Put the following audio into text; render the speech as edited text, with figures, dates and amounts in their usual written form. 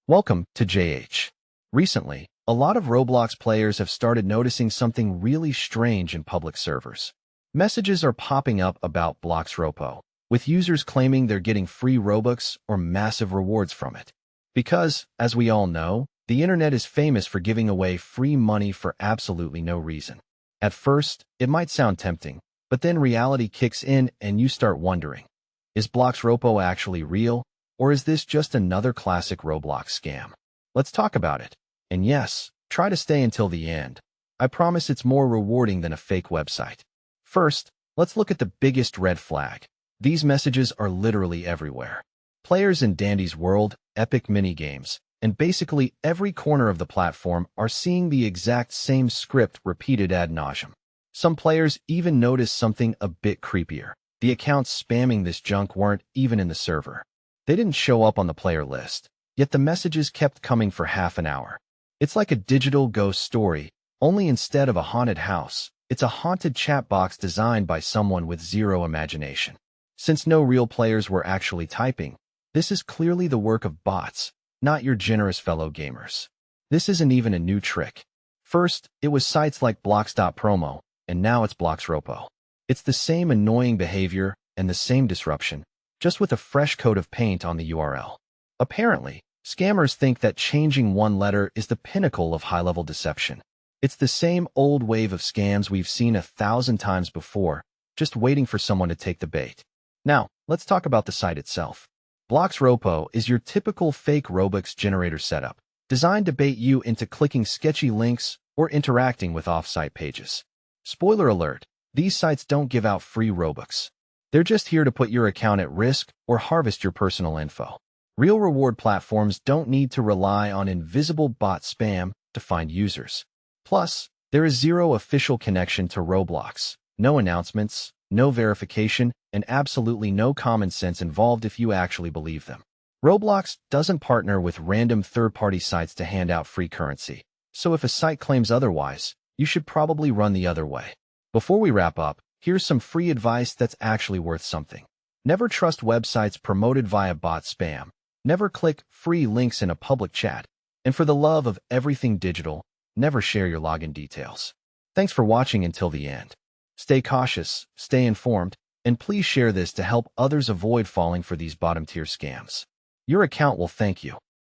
Welcome to JH. Recently, a lot of Roblox players have started noticing something really strange in public servers. Messages are popping up about Bloxdropo, with users claiming they're getting free Robux or massive rewards from it. Because, as we all know, the internet is famous for giving away free money for absolutely no reason. At first, it might sound tempting, but then reality kicks in and you start wondering, is Bloxdropo actually real? Or is this just another classic Roblox scam? Let's talk about it. And yes, try to stay until the end. I promise it's more rewarding than a fake website. First, let's look at the biggest red flag. These messages are literally everywhere. Players in Dandy's World, Epic Minigames, and basically every corner of the platform are seeing the exact same script repeated ad nauseum. Some players even notice something a bit creepier. The accounts spamming this junk weren't even in the server. They didn't show up on the player list, yet the messages kept coming for half an hour. It's like a digital ghost story, only instead of a haunted house, it's a haunted chat box designed by someone with zero imagination. Since no real players were actually typing, this is clearly the work of bots, not your generous fellow gamers. This isn't even a new trick. First, it was sites like Bloxdropo, and now it's Bloxdropo. It's the same annoying behavior and the same disruption, just with a fresh coat of paint on the URL. Apparently, scammers think that changing one letter is the pinnacle of high-level deception. It's the same old wave of scams we've seen 1,000 times before, just waiting for someone to take the bait. Now, let's talk about the site itself. Bloxdropo is your typical fake Robux generator setup, designed to bait you into clicking sketchy links or interacting with off-site pages. Spoiler alert, these sites don't give out free Robux. They're just here to put your account at risk or harvest your personal info. Real reward platforms don't need to rely on invisible bot spam to find users. Plus, there is zero official connection to Roblox, no announcements, no verification, and absolutely no common sense involved if you actually believe them. Roblox doesn't partner with random third-party sites to hand out free currency, so if a site claims otherwise, you should probably run the other way. Before we wrap up, here's some free advice that's actually worth something. Never trust websites promoted via bot spam. Never click free links in a public chat. And for the love of everything digital, never share your login details. Thanks for watching until the end. Stay cautious, stay informed, and please share this to help others avoid falling for these bottom-tier scams. Your account will thank you.